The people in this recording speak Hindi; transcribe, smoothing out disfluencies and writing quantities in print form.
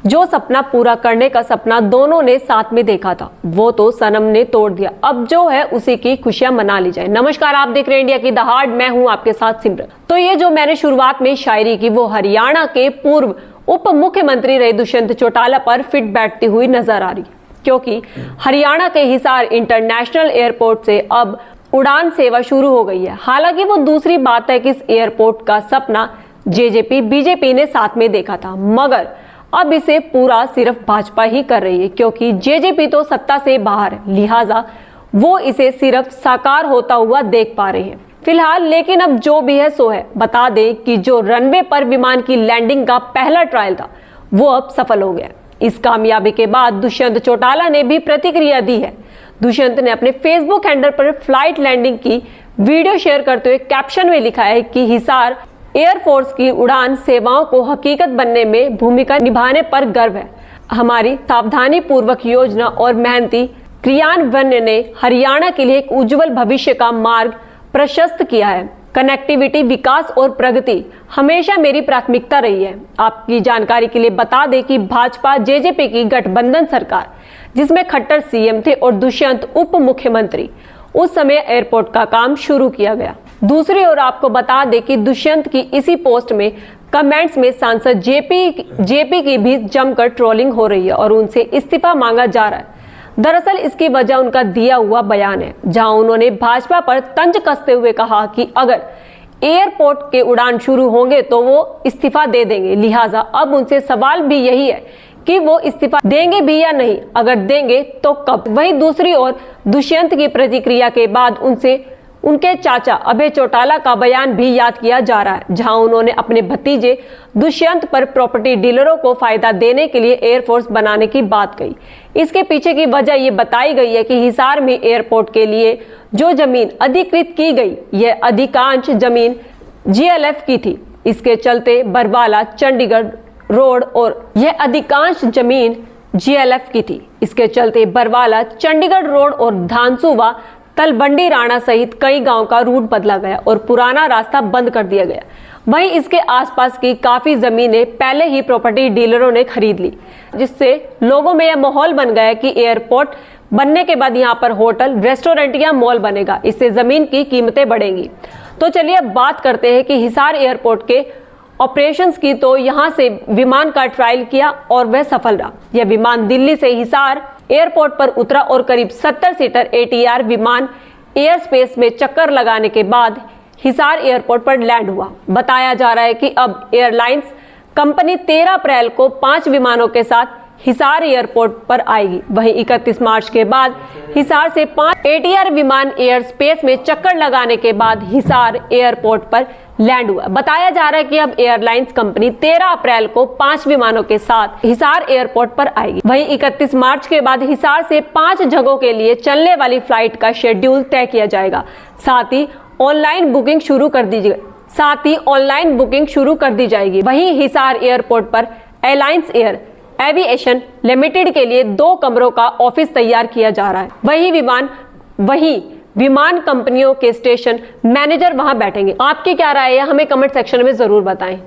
जो सपना पूरा करने का सपना दोनों ने साथ में देखा था वो तो सनम ने तोड़ दिया। अब जो है उसी की खुशियां मना ली जाए। नमस्कार, आप देख रहे हैं इंडिया की दहाड़, मैं हूं आपके साथ सिमरन। तो ये जो मैंने शुरुआत में शायरी की वो हरियाणा के पूर्व उप मुख्यमंत्री रहे दुष्यंत चौटाला पर फिट बैठती हुई नजर आ रही, क्योंकि हरियाणा के हिसार इंटरनेशनल एयरपोर्ट से अब उड़ान सेवा शुरू हो गई है। हालांकि वो दूसरी बात है कि इस एयरपोर्ट का सपना जेजेपी बीजेपी ने साथ में देखा था, मगर अब इसे पूरा सिर्फ भाजपा ही कर रही है, क्योंकि जेजेपी तो सत्ता से बाहर है, लिहाजा वो इसे सिर्फ साकार होता हुआ देख पा रहे हैं फिलहाल। लेकिन अब जो भी है सो है। बता दें कि जो रनवे पर विमान की लैंडिंग का पहला ट्रायल था वो अब सफल हो गया। इस कामयाबी के बाद दुष्यंत चौटाला ने भी प्रतिक्रिया दी है। दुष्यंत ने अपने फेसबुक हैंडल पर फ्लाइट लैंडिंग की वीडियो शेयर करते हुए कैप्शन में लिखा है कि हिसार एयरफोर्स की उड़ान सेवाओं को हकीकत बनने में भूमिका निभाने पर गर्व है। हमारी सावधानी पूर्वक योजना और मेहनती क्रियान्वयन ने हरियाणा के लिए एक उज्जवल भविष्य का मार्ग प्रशस्त किया है। कनेक्टिविटी, विकास और प्रगति हमेशा मेरी प्राथमिकता रही है। आपकी जानकारी के लिए बता दें कि भाजपा जेजेपी की गठबंधन सरकार, जिसमें खट्टर सीएम थे और दुष्यंत उप मुख्यमंत्री, उस समय एयरपोर्ट का काम शुरू किया गया। दूसरी ओर आपको बता दें कि दुष्यंत की इसी पोस्ट में कमेंट्स में सांसद जेपी की भी जमकर ट्रोलिंग हो रही है और उनसे इस्तीफा मांगा जा रहा है। दरअसल इसकी वजह उनका दिया हुआ बयान है, जहां उन्होंने भाजपा पर तंज कसते हुए कहा कि अगर एयरपोर्ट के उड़ान शुरू होंगे तो वो इस्तीफा दे देंगे। लिहाजा अब उनसे सवाल भी यही है कि वो इस्तीफा देंगे भी या नहीं, अगर देंगे तो कब। वहीं दूसरी ओर दुष्यंत की प्रतिक्रिया के बाद उनके चाचा अभय चौटाला का बयान भी याद किया जा रहा है, जहां उन्होंने अपने भतीजे दुष्यंत पर प्रॉपर्टी डीलरों को फायदा देने के लिए एयरफोर्स बनाने की बात कही। इसके पीछे की वजह ये बताई गई है कि हिसार में एयरपोर्ट के लिए जो जमीन अधिकृत की गई, यह अधिकांश जमीन जीएलएफ की थी। इसके चलते बरवाला चंडीगढ़ रोड और धानसूवा तलबंडी राणा सहित कई गांव का रूट बदला गया और पुराना रास्ता बंद कर दिया गया। वहीं इसके आसपास की काफी जमीनें पहले ही प्रॉपर्टी डीलरों ने खरीद ली, जिससे लोगों में यह माहौल बन गया कि एयरपोर्ट बनने के बाद यहां पर होटल, रेस्टोरेंट या मॉल बनेगा, इससे जमीन की कीमतें बढ़ेंगी। तो चलिए अब बात करते हैं कि हिसार एयरपोर्ट के ऑपरेशंस की। तो यहां से विमान का ट्रायल किया और वह सफल रहा। यह विमान दिल्ली से हिसार एयरपोर्ट पर उतरा और करीब 70 सीटर ATR विमान एयर स्पेस में चक्कर लगाने के बाद हिसार एयरपोर्ट पर लैंड हुआ। बताया जा रहा है कि अब एयरलाइंस कंपनी 13 अप्रैल को 5 विमानों के साथ हिसार एयरपोर्ट पर आएगी। वहीं 31 मार्च के बाद हिसार से 5 ATR विमान एयर स्पेस में चक्कर लगाने के बाद हिसार एयरपोर्ट पर लैंड हुआ। बताया जा रहा है कि अब एयरलाइंस कंपनी 13 अप्रैल को 5 विमानों के साथ हिसार एयरपोर्ट पर आएगी। वहीं 31 मार्च के बाद हिसार से 5 जगहों के लिए चलने वाली फ्लाइट का शेड्यूल तय किया जाएगा। साथ ही ऑनलाइन बुकिंग शुरू कर दी जाएगी। वहीं हिसार एयरपोर्ट पर अलायंस एयर एविएशन लिमिटेड के लिए 2 कमरों का ऑफिस तैयार किया जा रहा है। वहीं विमान कंपनियों के स्टेशन मैनेजर वहां बैठेंगे। आपकी क्या राय है, हमें कमेंट सेक्शन में जरूर बताएं।